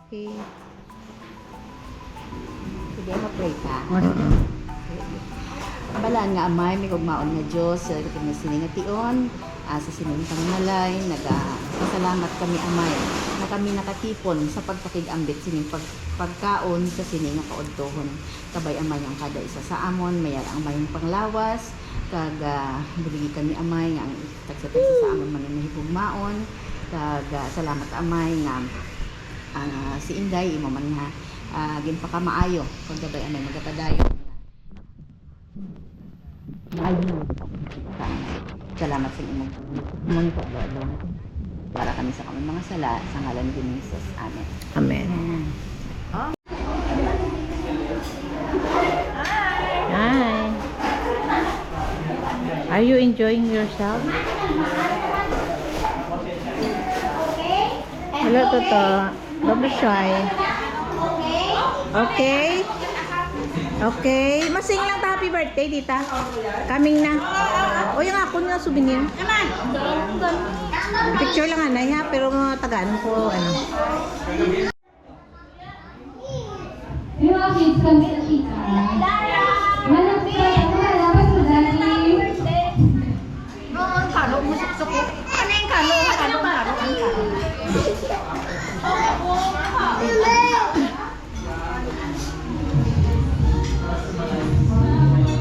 Okay. Sige, ma-pray ka. Kabalaan nga amay, may kugmaon nga Diyos, sa kami siningation, sa sining panganalay, pasalamat kami amay, na kami nakatipon sa pagpakigambit sining pagkaon sa sining nga kaudtohon. Kabay amay ang kada isa sa amon, mayar ang mayong panglawas, kag buligi kami amay nga ang tagsa-tagsa sa amon man ang higugmaon, kag salamat amay nga si Inday imo man nga ginpakamaayo kung gabay amay magapadayon. Maayo. Salamat sa imong pagdodong para kami sa kami mga sala sa ngalan ni Jesus. Amen. Amen. Oh. Hi. Are you enjoying yourself? Hello, Toto. Don't be shy. Okay? Okay. Masing lang ta happy birthday, tita. Coming na. O, yung ako na souvenir. Picture lang anay ha, pero tagaan ko, ano. Yung mga kids kami sa tita. Manap ka, malabas mo dali. Ang kalo mo suko. Ano yung kalo?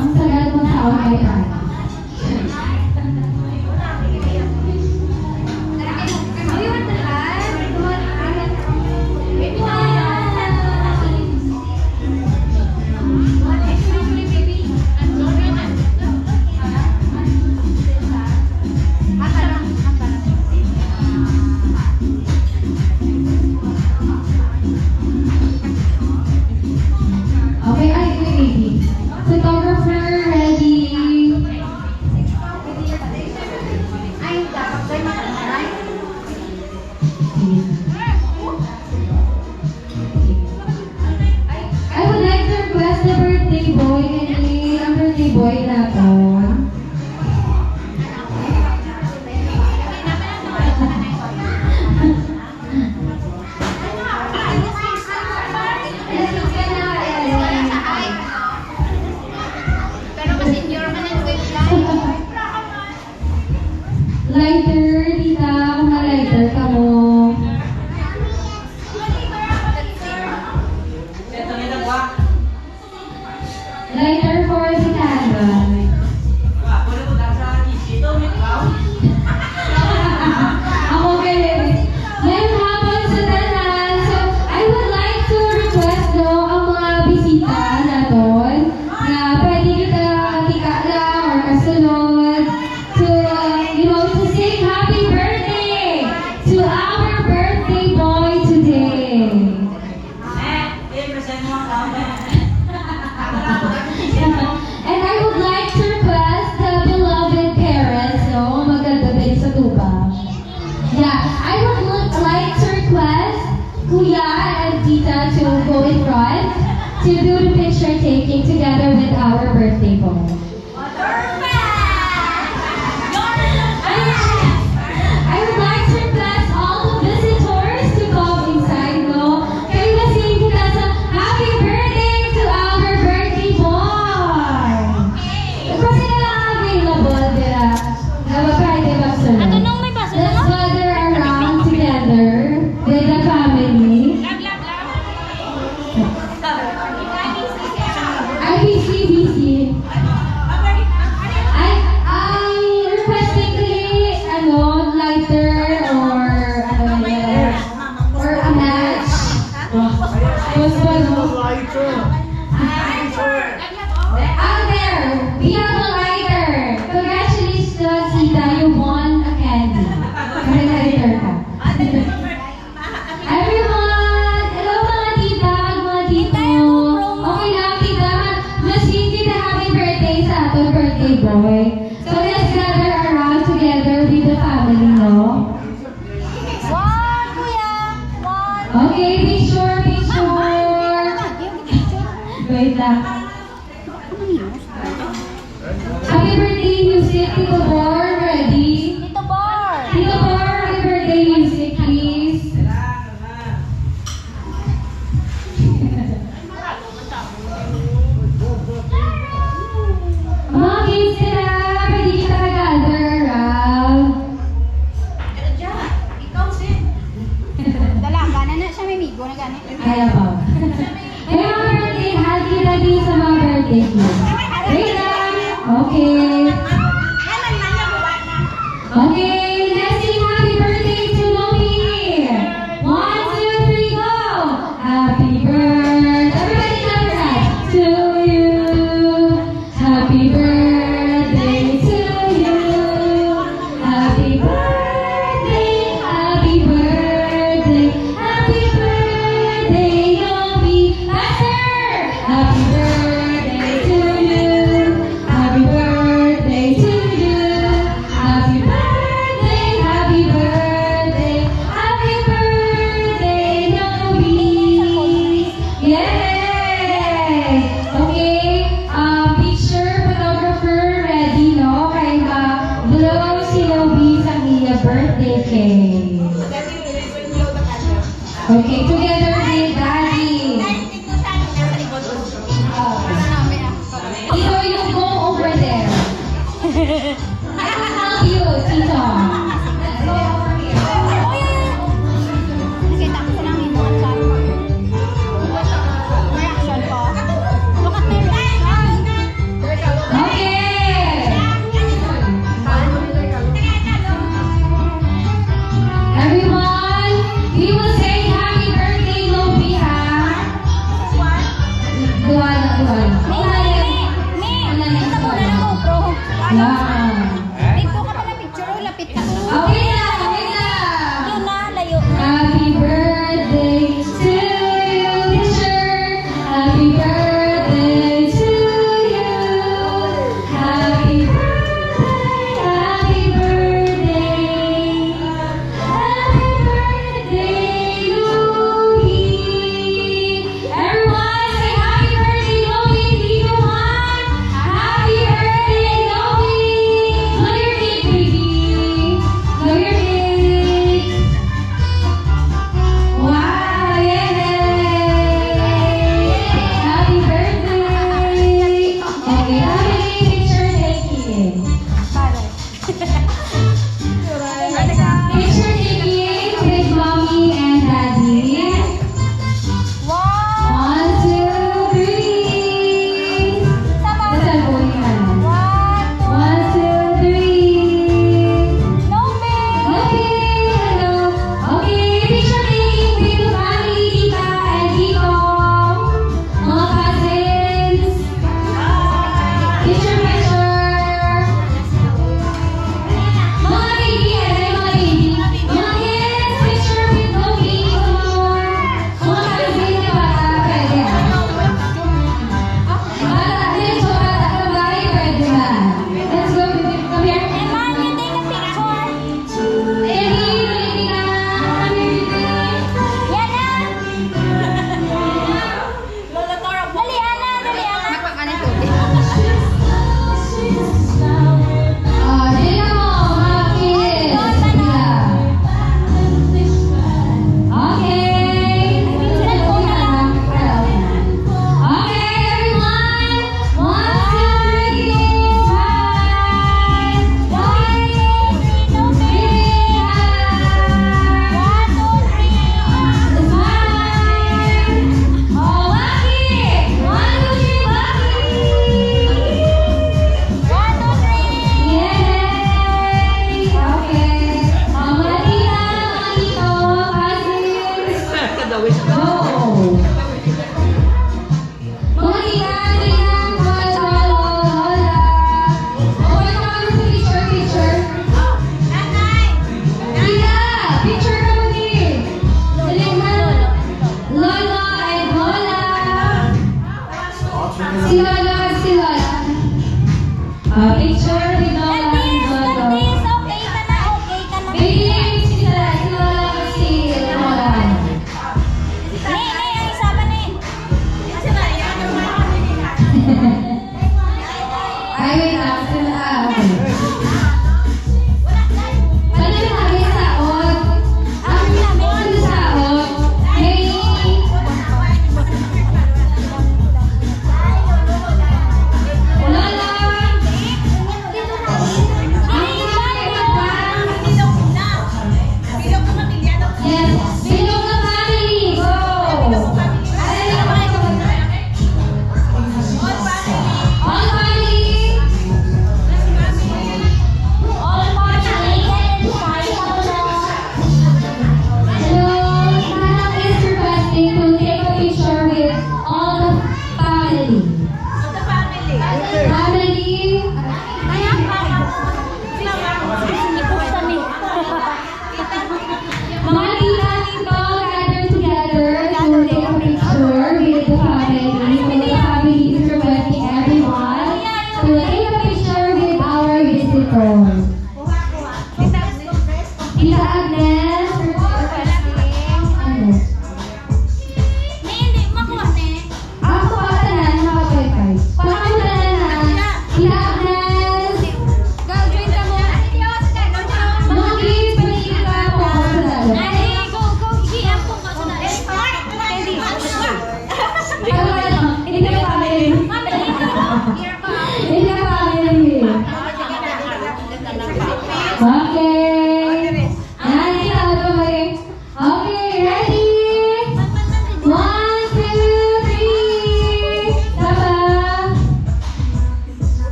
Ang sagal mo sa away ay. Okay, ay, baby. Photographer, ready. Ay, dapat ba makalay? I would like to request the birthday boy and ang birthday boy natin. Lighter, tita, kung na-lighter ka mo. Lighter for the candle. Ako kay ngayong hapon sa tanan. So, I would like to request ang mga bisita naton na pwede kita tika lang or kasunod to sing happy birthday to our birthday boy today. And I would like to request the beloved parents, no, maganda din sa tuba. Yeah, I would like to request Kuya and Tita to go in front to do the picture taking together with our birthday boy. I would like to request all the visitors to come inside, no? Kayo ba sing kita sa happy birthday to our birthday boy! Kasi na available, dira. Nabapayde ba sa Let's gather around together with the family. IBC. I'm requesting lighter or a match. Out there, we have a lighter. Congratulations, Tita, you won a candy. May lighter ka. Everyone, hello mga tita, mga tito. Okay lang, tita. Mas hindi na happy birthday sa ating birthday boy. So let's gather around together with the family, no? Okay, be sure. Wait lang. Happy birthday music, Tito Bor, ready? Tito Bor, happy birthday music, please. Ligo na gani. Kaya pa. May mga birthday, happy ready sa mga birthday kids. Wait lang. Okay. Okay, let's sing happy birthday to Lomi. 1, 2, 3, go. Happy birthday. Everybody clap your hands. To you. Happy birthday to you. Happy birthday. Happy birthday. Happy birthday, Lomi. Faster. Happy birthday to you. Happy birthday to you. Happy birthday, happy birthday, happy birthday, Nobi. Yay! Okay, picture photographer ready, no? Kaya blow si Nobi sa iya birthday cake. Okay, together with Daddy. Ito yung go over there. I will help you, Tito. Let's go over here. Nakita ko sa namin mo sa reaction ko. Look at my reaction. Okay. Everyone, we will say happy birthday, Lobi, ha? Duwan. Yeah. Dito ka pala picture, lapit ka. Okay na. Yun na, layo na. Happy birthday to you, teacher. Happy birthday to you. Happy birthday, happy birthday. Happy birthday, Louie. Everyone say happy birthday, Louie. Tito Juan. Happy birthday, Louie. Blow your cake, baby. Blow your cake. Wow, yay! Happy birthday! Okay, happy picture taking. Picture taking with mommy and daddy. 1, 2, 3. Nasaan po yung ano? 1, 2, 3. Okay, hello. Okay, picture taking with the family, tita and tito. Mga cousins. Picture. Mga baby, mga baby. Mga kids, picture with Lomi. Mga cousins na bata, pwede. Bata, dito sa bata, babae, pwede ba? Let's go, come here. Picture with Lola and Lolo. Baby, si Lola, si Lola.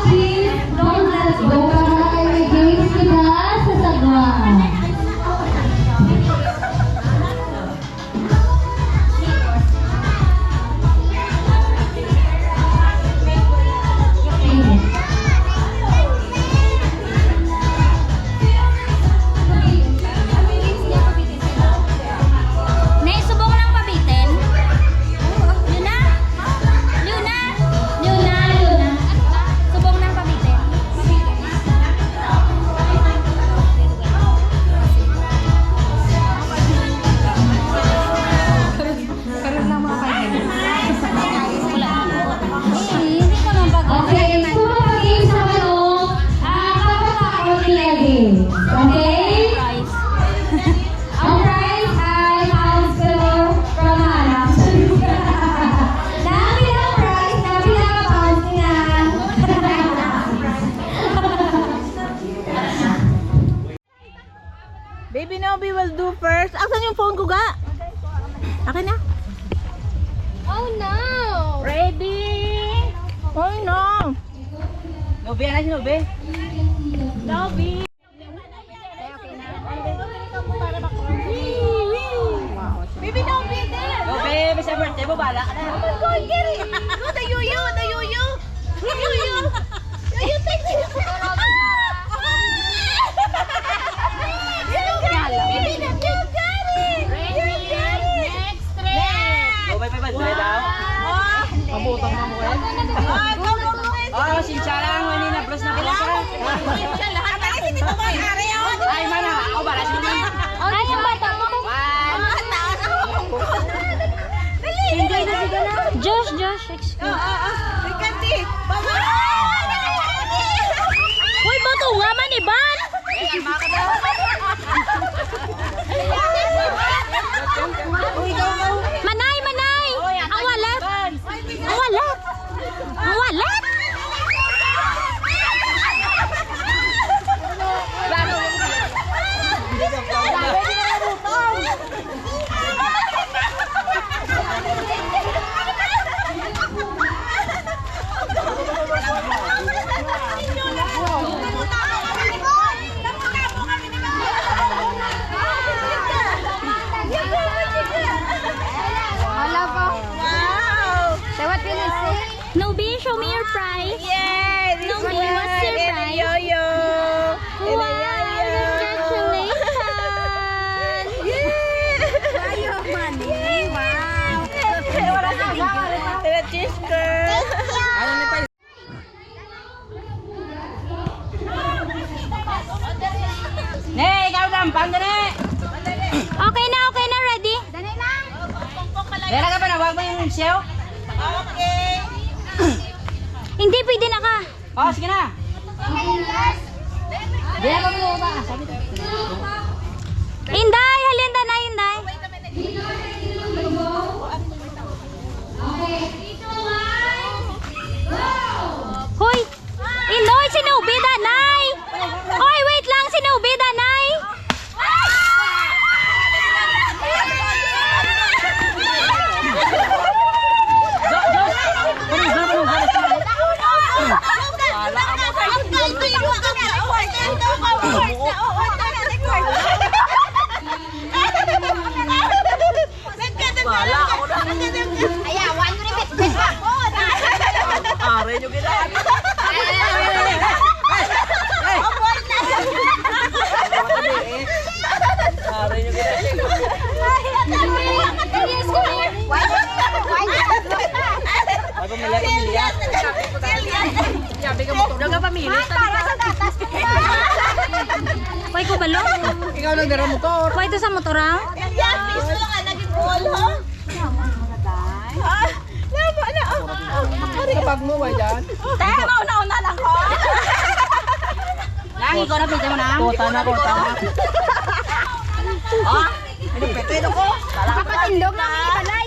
Please don't let's go. Games kita sa sagwa. Naisubong ng pabitin. Luna? Luna? Luna, Luna. Subong ng pabitin. Karoon lang mga 5 minutes. Hindi ko naman pag Okay, so mga games na tanong, kakapakot nila games. Okay? price. Ang prize ay house pillow from Hanap. Dami ang prize na pinaka-pounds niya. Baby Nobi will do first. Asan yung phone ko ga? Akin na. Oh no! Ready? Oh no. Nobe, anak si Nobe. Nobi. Baby Nobi there. Nobe, may sa birthday mo, bala ka na. Oh my God, get it. Oh, the yuyu, the yuyu. The yuyu. Yuyu, take it. Baby, you got it. You got it. Next trip. Nobe, may birthday daw. Mabutang mo mo eh. Oh, sinsya lang, hindi na plus na plus. Ay, mana, ako bala si Nobe. Ay, yung bata mo. Enjoy na siya na. Josh, excuse. Uy, bato nga man, Iban! Manay, manay! Ang walat! Ang walat! Ang walat! Hala po. Wow. So what will you say? Nobi, show me your prize. Yay! This Nobi, one. what's your And a prize? yo-yo. And a Wow, yo-yo. congratulations! Tayo, money. Wow. Wala ka ba? And a cheese curl. Ano na pa? Ne, ikaw dampang na. Okay na, ready? Dala ka pa na, wag mo yung siyaw. Hindi, pwede na ka. Oh, sige na. Dala ka mo ba? Sabi ko. Inday, halinda na, Inday. Hoy! Inoy, sinubi danay! Hoy, wait lang, sinubi danay! Are nyo gina. Are nyo gina. Ako pamilya. Sabi ka mo ito. Daga pamilya. Hoy, ko balo? Ikaw lang dara motor. Hoy, ito sa motorang? Kapag mo ba dyan? Lagi ko na pwede mo na. Kota na. Ha? Ano pwede ko? Kapatindog na may iba na.